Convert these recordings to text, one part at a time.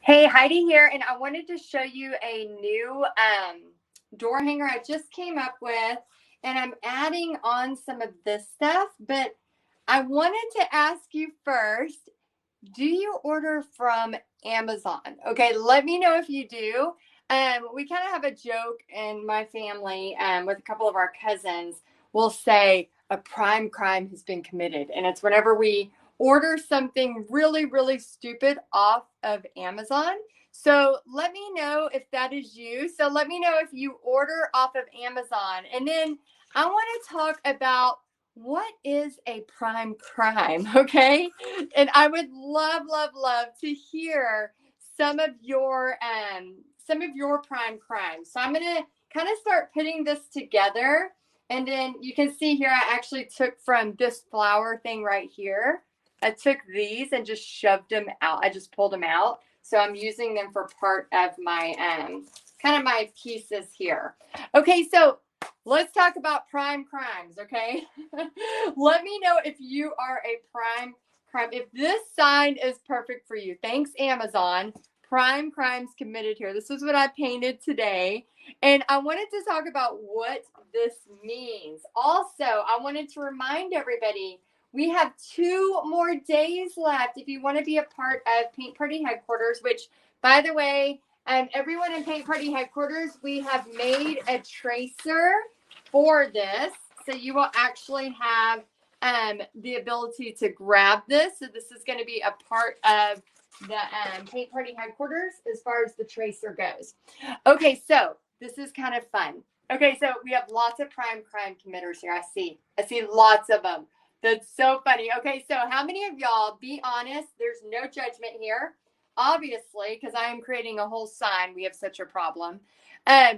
Hey, Heidi here, and I wanted to show you a new door hanger I just came up with, and I'm adding on some of this stuff, but I wanted to ask you first, do you order from Amazon? Okay, let me know if you do. We kind of have a joke in my family with a couple of our cousins. We'll say a prime crime has been committed, and it's whenever we order something really, really stupid off of Amazon. So let me know if that is you. So let me know if you order off of Amazon. And then I want to talk about what is a prime crime, okay? And I would love, love, love to hear some of your prime crimes. So I'm gonna kind of start putting this together. And then you can see here, I actually took from this flower thing right here. I took these and just shoved them out. I just pulled them out. So I'm using them for part of my kind of my pieces here. Okay, so let's talk about prime crimes, okay? Let me know if you are a prime crime. If this sign is perfect for you, thanks, Amazon. Prime crimes committed here. This is what I painted today. And I wanted to talk about what this means. Also, I wanted to remind everybody we have 2 more days left if you want to be a part of Paint Party Headquarters, which, by the way, everyone in Paint Party Headquarters, we have made a tracer for this. So you will actually have the ability to grab this. So this is going to be a part of the Paint Party Headquarters as far as the tracer goes. Okay, so this is kind of fun. Okay, so we have lots of prime crime committers here. I see lots of them. That's so funny. Okay, so how many of y'all, be honest, there's no judgment here, obviously, because I am creating a whole sign. We have such a problem. How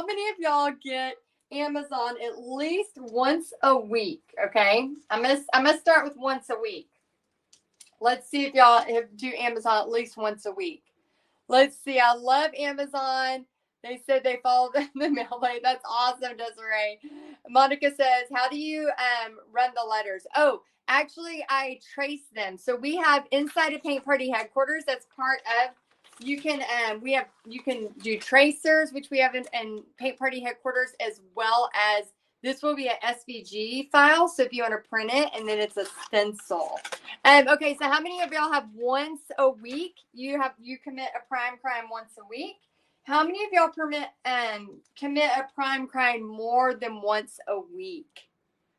many of y'all get Amazon at least once a week? Okay, I'm gonna start with once a week. Let's see if y'all do Amazon at least once a week. Let's see. I love Amazon. They said they follow the mail lane. That's awesome, Desiree. Monica says, how do you run the letters? Oh, actually, I trace them. So we have inside of Paint Party Headquarters. That's part of. You can you can do tracers, which we have in Paint Party Headquarters, as well as this will be an SVG file. So if you want to print it, and then it's a stencil. Okay, so how many of y'all have once a week? You commit a prime crime once a week. How many of y'all commit a prime crime more than once a week?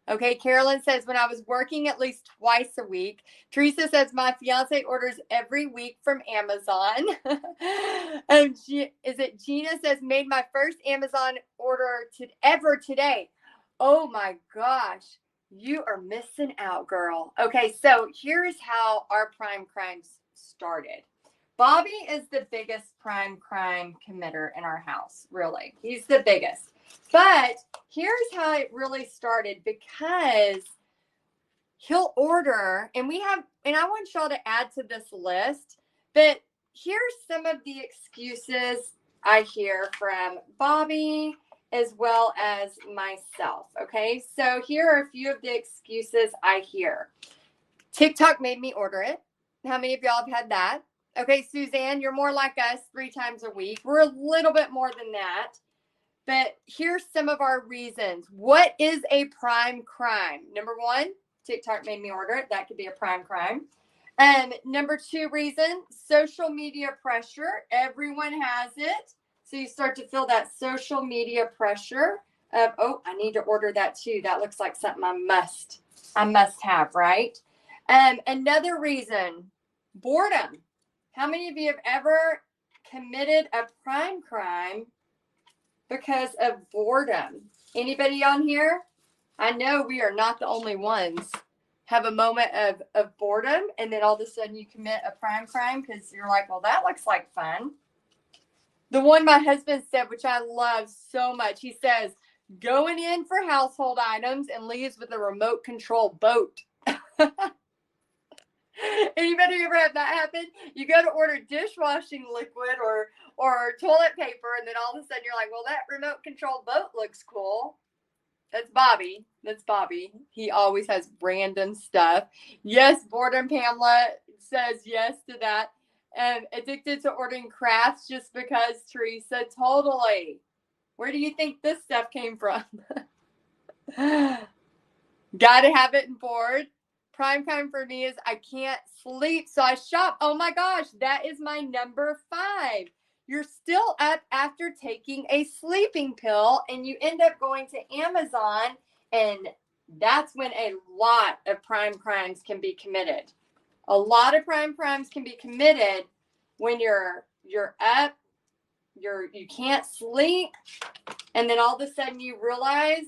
Okay, Carolyn says, when I was working at least twice a week. Teresa says, my fiance orders every week from Amazon. Gina says, made my first Amazon order ever today. Oh my gosh, you are missing out, girl. Okay, so here's how our prime crimes started. Bobby is the biggest prime crime committer in our house, really. He's the biggest. But here's how it really started, because he'll order, and I want y'all to add to this list, but here's some of the excuses I hear from Bobby as well as myself. Okay, so here are a few of the excuses I hear. TikTok made me order it. How many of y'all have had that? Okay, Suzanne, you're more like us, 3 times a week. We're a little bit more than that. But here's some of our reasons. What is a prime crime? Number 1, TikTok made me order it. That could be a prime crime. Number 2 reason, social media pressure. Everyone has it. So you start to feel that social media pressure of, oh, I need to order that too. That looks like something I must have, right? Another reason, boredom. How many of you have ever committed a prime crime because of boredom? Anybody on here? I know we are not the only ones. Have a moment of boredom, and then all of a sudden you commit a prime crime because you're like, well, that looks like fun. The one my husband said, which I love so much, he says, going in for household items and leaves with a remote control boat. Anybody ever have that happen? You go to order dishwashing liquid or toilet paper, and then all of a sudden you're like, well, that remote control boat looks cool. That's Bobby. He always has random stuff. Yes, boredom. Pamela says yes to that. Addicted to ordering crafts just because, Teresa. Totally. Where do you think this stuff came from? Gotta have it in board. Prime time for me is I can't sleep, so I shop. Oh my gosh, that is my number 5. You're still up after taking a sleeping pill, and you end up going to Amazon, and that's when a lot of prime crimes can be committed. A lot of prime crimes can be committed when you're up, you can't sleep, and then all of a sudden you realize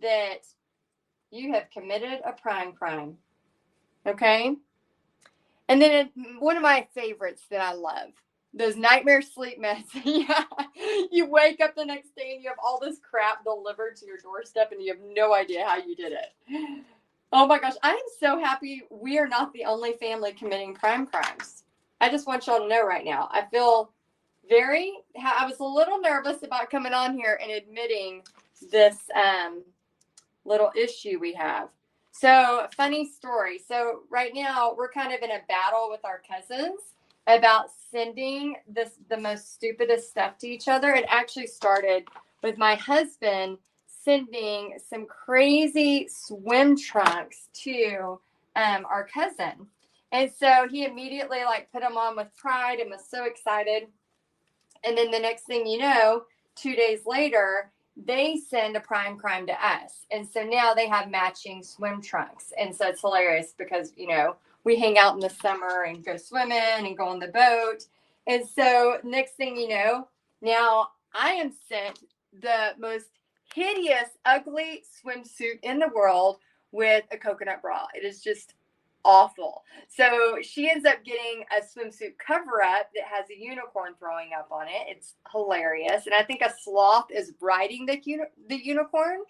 that you have committed a prime crime. Okay? And then one of my favorites that I love, those nightmare sleep meds. Yeah. You wake up the next day and you have all this crap delivered to your doorstep and you have no idea how you did it. Oh my gosh, I am so happy we are not the only family committing prime crimes. I just want y'all to know right now, I feel I was a little nervous about coming on here and admitting this little issue we have. So, funny story. So, right now, we're kind of in a battle with our cousins about sending the most stupidest stuff to each other. It actually started with my husband sending some crazy swim trunks to our cousin. And so he immediately put them on with pride and was so excited. And then the next thing you know, 2 days later, they send a prime crime to us. And so now they have matching swim trunks. And so it's hilarious because, we hang out in the summer and go swimming and go on the boat. And so next thing you know, now I am sent the most hideous, ugly swimsuit in the world with a coconut bra. It is just awful. So she ends up getting a swimsuit cover up that has a unicorn throwing up on it. It's hilarious. And I think a sloth is riding the unicorn.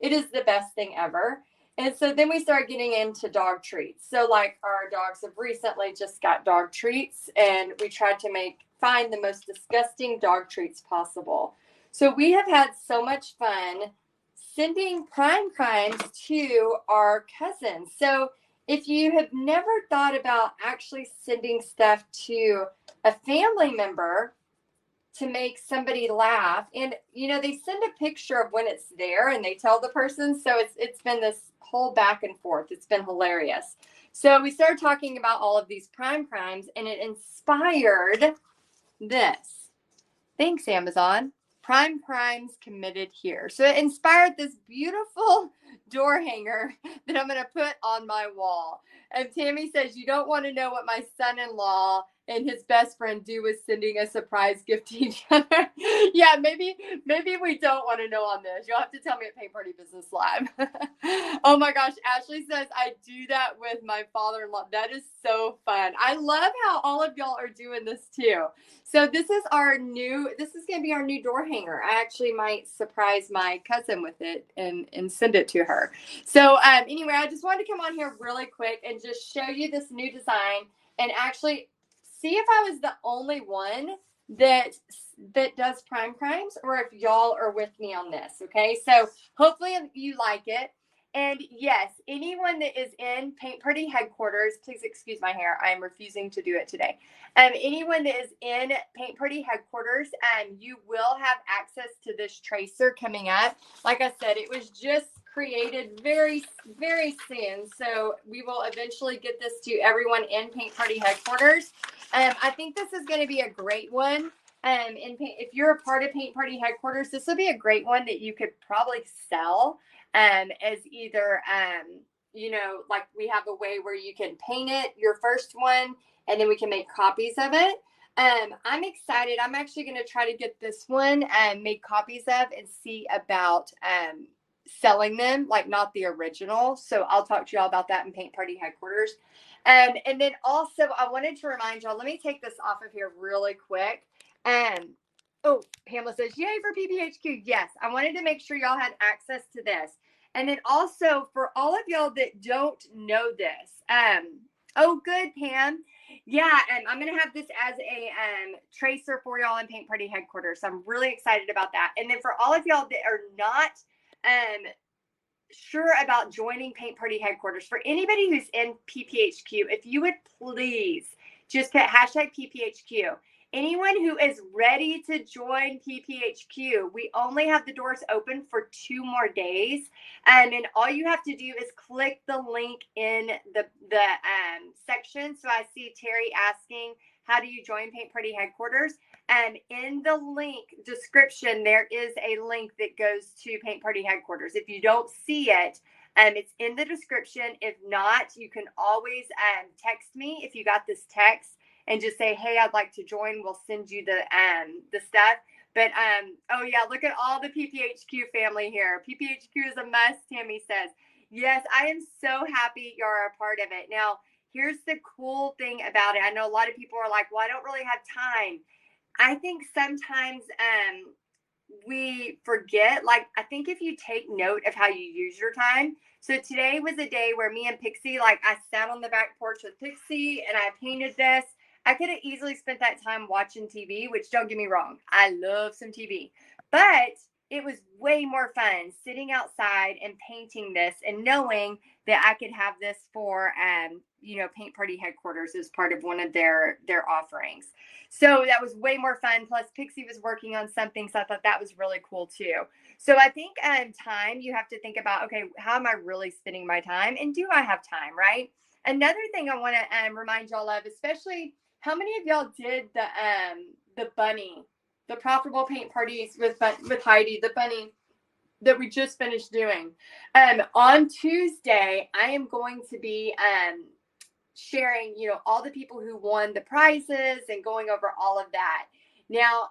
It is the best thing ever. And so then we start getting into dog treats. So our dogs have recently just got dog treats, and we tried to find the most disgusting dog treats possible. So we have had so much fun sending prime crimes to our cousins. So if you have never thought about actually sending stuff to a family member to make somebody laugh, and they send a picture of when it's there and they tell the person, so it's been this whole back and forth. It's been hilarious. So we started talking about all of these prime crimes, and it inspired this. Thanks, Amazon. Prime crimes committed here. So it inspired this beautiful door hanger that I'm going to put on my wall. And Tammy says, you don't want to know what my son-in-law and his best friend do with sending a surprise gift to each other. Yeah, maybe we don't want to know on this. You'll have to tell me at Paint Party Business Live. Oh my gosh, Ashley says, I do that with my father-in-law. That is so fun. I love how all of y'all are doing this too. So this is going to be our new door hanger. I actually might surprise my cousin with it and send it to her. So anyway, I just wanted to come on here really quick and just show you this new design and actually see if I was the only one that does prime crimes or if y'all are with me on this. Okay, so hopefully you like it. And yes, anyone that is in Paint Party headquarters, please excuse my hair. I am refusing to do it today. Anyone that is in Paint Party headquarters, you will have access to this tracer coming up. Like I said, it was just created very, very soon. So we will eventually get this to everyone in Paint Party headquarters. I think this is going to be a great one. If you're a part of Paint Party headquarters, this will be a great one that you could probably sell as either, we have a way where you can paint it, your first one, and then we can make copies of it. I'm excited. I'm actually going to try to get this one and make copies of and see about selling them, not the original. So I'll talk to y'all about that in Paint Party headquarters. And then also I wanted to remind y'all, let me take this off of here really quick. Oh, Pamela says, yay for PPHQ. Yes, I wanted to make sure y'all had access to this. And then also for all of y'all that don't know this, oh, good, Pam. Yeah, I'm going to have this as a tracer for y'all in Paint Party headquarters. So I'm really excited about that. And then for all of y'all that are not sure about joining Paint Party headquarters, for anybody who's in PPHQ, if you would please just put hashtag PPHQ. Anyone who is ready to join PPHQ, we only have the doors open for 2 more days. And all you have to do is click the link in the section. So I see Terry asking, how do you join Paint Party Headquarters? And in the link description, there is a link that goes to Paint Party Headquarters. If you don't see it, it's in the description. If not, you can always text me if you got this text and just say, hey, I'd like to join. We'll send you the stuff. But, oh, yeah, look at all the PPHQ family here. PPHQ is a must, Tammy says. Yes, I am so happy you're a part of it. Now, here's the cool thing about it. I know a lot of people are like, well, I don't really have time. I think sometimes we forget. Like, I think if you take note of how you use your time. So today was a day where me and Pixie, like, I sat on the back porch with Pixie and I painted this. I could have easily spent that time watching TV, which, don't get me wrong, I love some TV. But it was way more fun sitting outside and painting this and knowing that I could have this for, Paint Party Headquarters as part of one of their offerings. So that was way more fun. Plus, Pixie was working on something, so I thought that was really cool too. So I think time, you have to think about, okay, how am I really spending my time? And do I have time, right? Another thing I want to remind y'all of, especially, how many of y'all did the bunny, the profitable paint parties with Heidi, the bunny that we just finished doing? On Tuesday, I am going to be sharing, all the people who won the prizes and going over all of that. Now,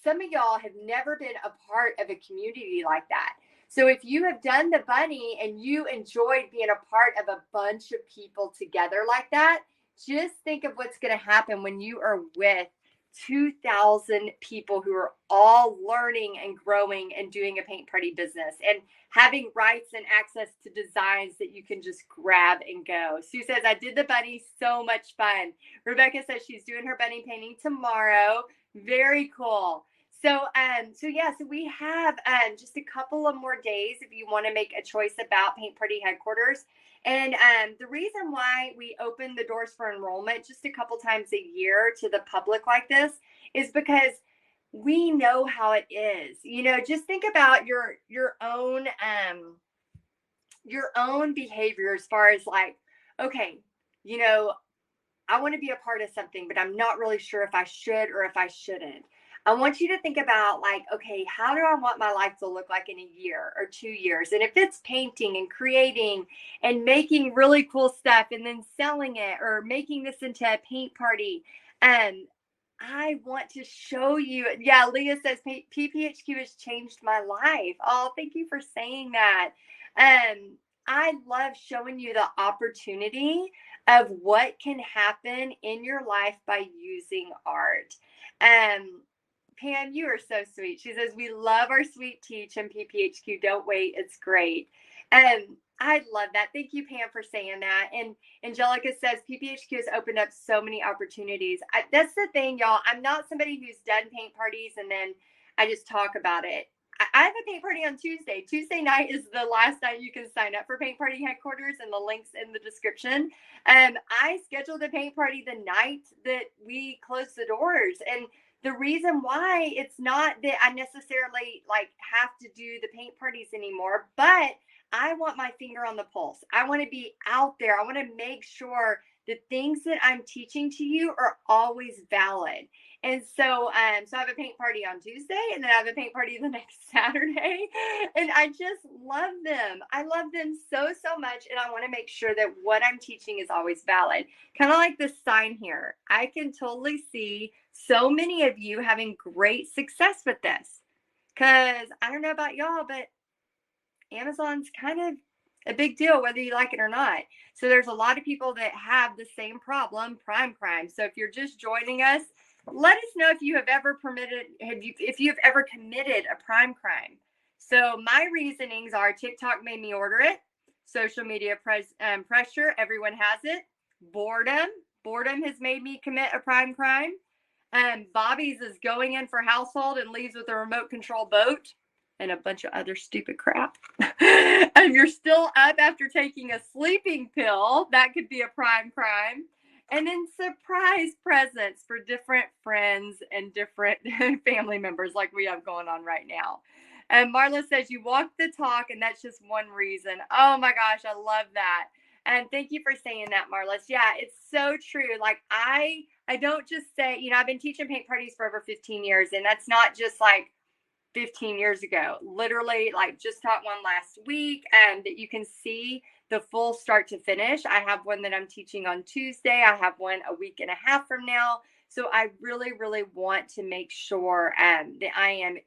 some of y'all have never been a part of a community like that. So if you have done the bunny and you enjoyed being a part of a bunch of people together like that, just think of what's going to happen when you are with 2,000 people who are all learning and growing and doing a paint party business and having rights and access to designs that you can just grab and go. Sue says, I did the bunny, so much fun. Rebecca says she's doing her bunny painting tomorrow. Very cool. So we have just a couple of more days if you want to make a choice about Paint Party Headquarters. And the reason why we open the doors for enrollment just a couple times a year to the public like this is because we know how it is. Just think about your own behavior as far as like, okay, I want to be a part of something, but I'm not really sure if I should or if I shouldn't. I want you to think about like, okay, how do I want my life to look like in a year or 2 years? And if it's painting and creating and making really cool stuff and then selling it or making this into a paint party, I want to show you. Yeah, Leah says PPHQ has changed my life. Oh, thank you for saying that. I love showing you the opportunity of what can happen in your life by using art. Pam, you are so sweet. She says, we love our sweet teach and PPHQ. Don't wait. It's great. I love that. Thank you, Pam, for saying that. And Angelica says, PPHQ has opened up so many opportunities. That's the thing, y'all. I'm not somebody who's done paint parties and then I just talk about it. I have a paint party on Tuesday. Tuesday night is the last night you can sign up for Paint Party Headquarters, and the link's in the description. I scheduled a paint party the night that we closed the doors. And the reason why, it's not that I necessarily have to do the paint parties anymore, but I want my finger on the pulse. I want to be out there. I want to make sure the things that I'm teaching to you are always valid. And so, so I have a paint party on Tuesday, and then I have a paint party the next Saturday, and I just love them. I love them so much, and I want to make sure that what I'm teaching is always valid. Kind of like this sign here. I can totally see so many of you having great success with this, because I don't know about y'all, but Amazon's kind of a big deal, whether you like it or not. So there's a lot of people that have the same problem, prime crime. So if you're just joining us, let us know if you have ever if you've ever committed a prime crime. So my reasonings are TikTok made me order it. Social media pressure, everyone has it. Boredom has made me commit a prime crime. Bobby's is going in for household and leaves with a remote control boat and a bunch of other stupid crap. And you're still up after taking a sleeping pill, that could be a prime crime. And then surprise presents for different friends and different family members like we have going on right now. And Marla says you walk the talk, and that's just one reason. Oh my gosh, I love that. And thank you for saying that, Marla. Yeah, it's so true. Like I don't just say, I've been teaching paint parties for over 15 years, and that's not just like 15 years ago. Literally, like just taught one last week, and that you can see the full start to finish. I have one that I'm teaching on Tuesday. I have one a week and a half from now. So I really, really want to make sure that I am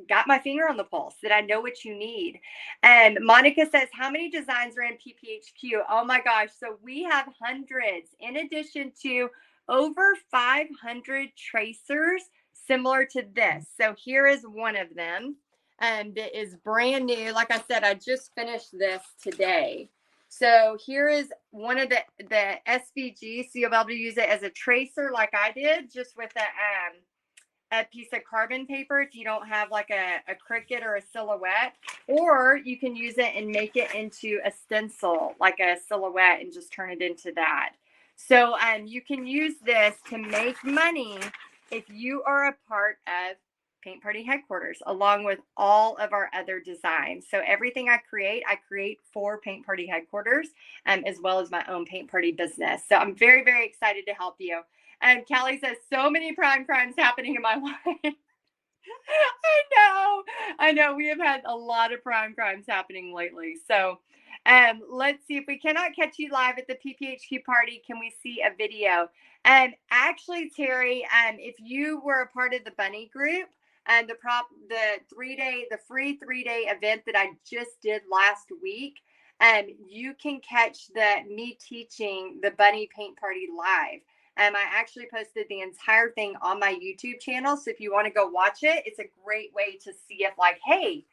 got my finger on the pulse, that I know what you need. And Monica says, how many designs are in PPHQ? Oh my gosh. So we have hundreds, in addition to over 500 tracers similar to this. So here is one of them. That is brand new. Like I said, I just finished this today. So here is one of the SVG. So you'll be able to use it as a tracer like I did, just with a piece of carbon paper if you don't have like a Cricut or a silhouette, or you can use it and make it into a stencil, like a silhouette, and just turn it into that. So you can use this to make money if you are a part of Paint Party Headquarters, along with all of our other designs. So everything I create for Paint Party Headquarters, as well as my own paint party business. So I'm very, very excited to help you. And Callie says, so many prime crimes happening in my life. I know. We have had a lot of prime crimes happening lately. So let's see, if we cannot catch you live at the PPHQ party, can we see a video? Actually, Terry, if you were a part of the bunny group, and the free 3-day event that I just did last week, you can catch me teaching the bunny paint party live. I actually posted the entire thing on my YouTube channel. So if you want to go watch it, it's a great way to see if like, hey,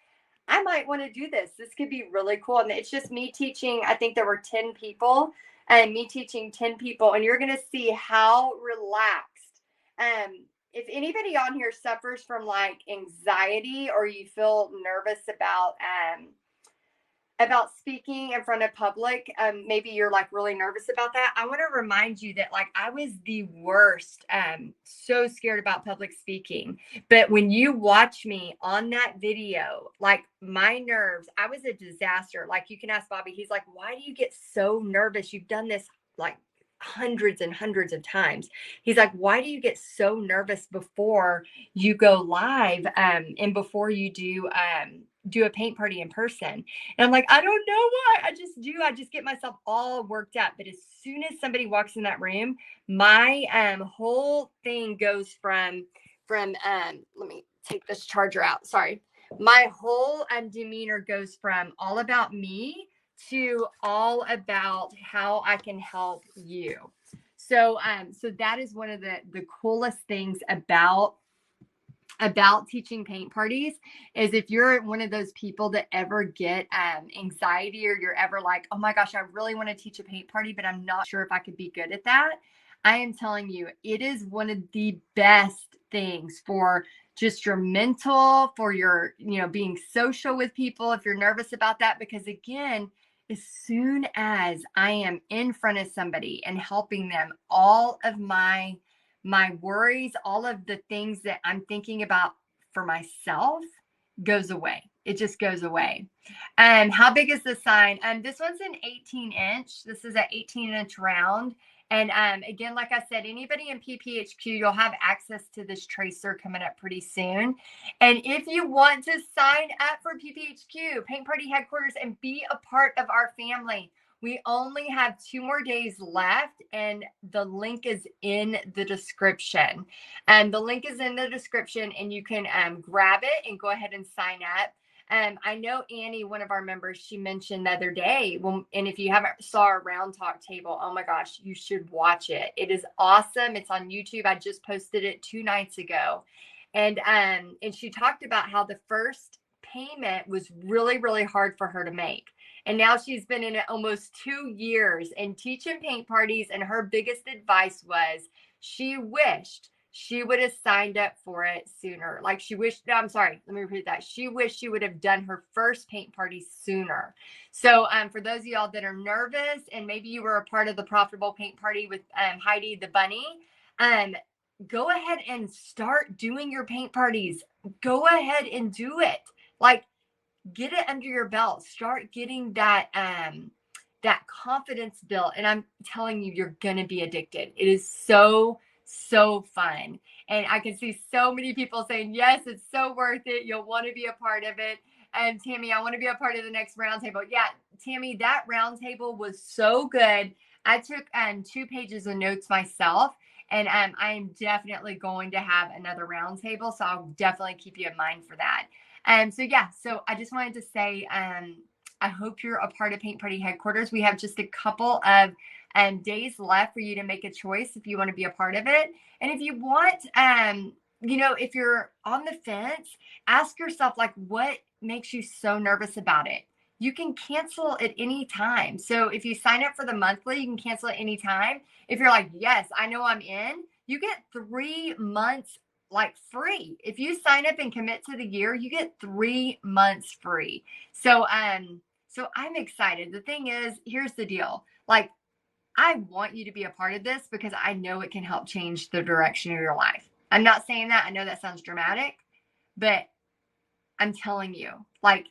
I might want to do this. This could be really cool. And it's just me teaching. I think there were 10 people, and me teaching 10 people. And you're going to see how relaxed. If anybody on here suffers from like anxiety, or you feel nervous about speaking in front of public, maybe you're like really nervous about that, I want to remind you that like I was the worst, so scared about public speaking. But when you watch me on that video, like my nerves, I was a disaster. Like you can ask Bobby, he's like, why do you get so nervous? You've done this like hundreds and hundreds of times. He's like, why do you get so nervous before you go live, and before you do a paint party in person? And I'm like, I don't know why. I just get myself all worked up. But as soon as somebody walks in that room, my whole thing goes from let me take this charger out. Sorry. My whole demeanor goes from all about me to all about how I can help you. So that is one of the coolest things about teaching paint parties, is if you're one of those people that ever get anxiety, or you're ever like, oh my gosh, I really want to teach a paint party, but I'm not sure if I could be good at that. I am telling you, it is one of the best things for just your mental, for your, being social with people, if you're nervous about that. Because again, as soon as I am in front of somebody and helping them, all of my worries, all of the things that I'm thinking about for myself goes away. It just goes away. How big is the sign? This one's an 18-inch. This is an 18-inch round. And again, like I said, anybody in PPHQ, you'll have access to this tracer coming up pretty soon. And if you want to sign up for PPHQ, Paint Party Headquarters, and be a part of our family, we only have 2 more days left, and the link is in the description. And the link is in the description, and you can grab it and go ahead and sign up. I know Annie, one of our members, she mentioned the other day, and if you haven't saw our Round Talk table, oh my gosh, you should watch it. It is awesome. It's on YouTube. I just posted it 2 nights ago. And she talked about how the first payment was really, really hard for her to make. And now she's been in it almost 2 years and teaching paint parties. And her biggest advice was she wished she would have signed up for it sooner. Like she wished, I'm sorry, let me repeat that. She wished she would have done her first paint party sooner. So for those of y'all that are nervous and maybe you were a part of the profitable paint party with Heidi the bunny, go ahead and start doing your paint parties. Go ahead and do it. Like, get it under your belt. Start getting that that confidence built. And I'm telling you, you're gonna be addicted. It is so fun. And I can see so many people saying, yes, it's so worth it. You'll want to be a part of it. And Tammy, I want to be a part of the next roundtable. Yeah, Tammy, that roundtable was so good. I took 2 pages of notes myself. And I am definitely going to have another roundtable. So I'll definitely keep you in mind for that. So I just wanted to say, I hope you're a part of Paint Party Headquarters. We have just a couple of days left for you to make a choice if you want to be a part of it. And if you want, if you're on the fence, ask yourself, like, what makes you so nervous about it? You can cancel at any time. So if you sign up for the monthly, you can cancel at any time. If you're like, yes, I know I'm in, you get 3 months like free. If you sign up and commit to the year, you get 3 months free. So I'm excited. The thing is, here's the deal. Like, I want you to be a part of this because I know it can help change the direction of your life. I'm not saying that. I know that sounds dramatic, but I'm telling you, like,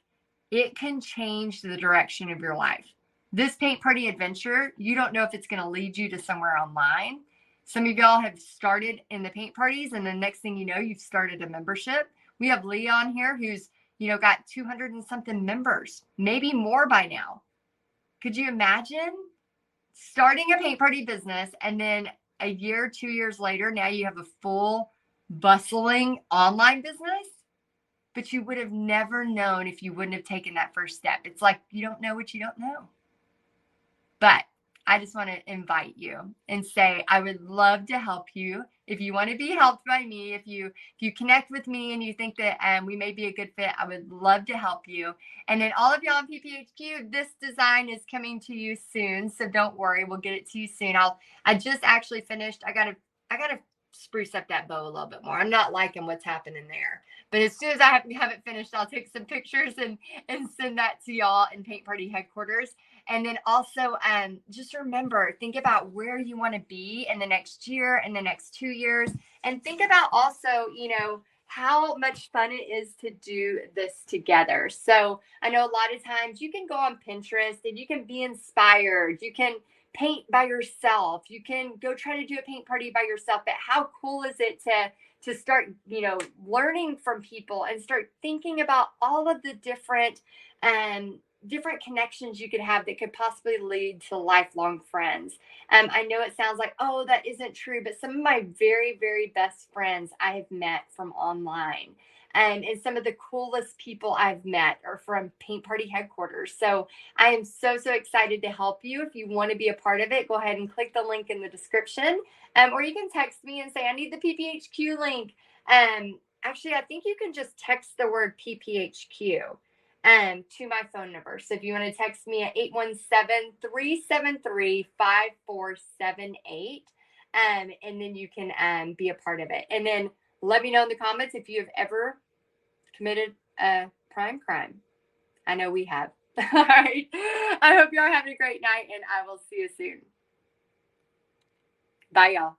it can change the direction of your life. This paint party adventure, you don't know if it's going to lead you to somewhere online. Some of y'all have started in the paint parties, and the next thing you know, you've started a membership. We have Leon here who's, got 200 and something members, maybe more by now. Could you imagine starting a paint party business and then a year, 2 years later, now you have a full bustling online business? But you would have never known if you wouldn't have taken that first step. It's like you don't know what you don't know. But I just want to invite you and say, I would love to help you. If you want to be helped by me, if you connect with me and you think that we may be a good fit, I would love to help you. And then all of y'all on PPHQ, this design is coming to you soon. So don't worry, we'll get it to you soon. I just actually finished. I gotta spruce up that bow a little bit more. I'm not liking what's happening there. But as soon as I have it finished, I'll take some pictures and send that to y'all in Paint Party Headquarters. And then also just remember, think about where you want to be in the next year, in the next 2 years. And think about also, how much fun it is to do this together. So I know a lot of times you can go on Pinterest and you can be inspired. You can paint by yourself. You can go try to do a paint party by yourself. But how cool is it to start, learning from people and start thinking about all of the different connections you could have that could possibly lead to lifelong friends. I know it sounds like, oh, that isn't true, but some of my very, very best friends I have met from online. And some of the coolest people I've met are from Paint Party Headquarters. So I am so excited to help you. If you want to be a part of it, go ahead and click the link in the description. Or you can text me and say, I need the PPHQ link. Actually, I think you can just text the word PPHQ to my phone number. So if you want to text me at 817-373-5478, and then you can be a part of it. And then let me know in the comments if you have ever committed a crime. I know we have. All right. I hope you're having a great night, and I will see you soon. Bye, y'all.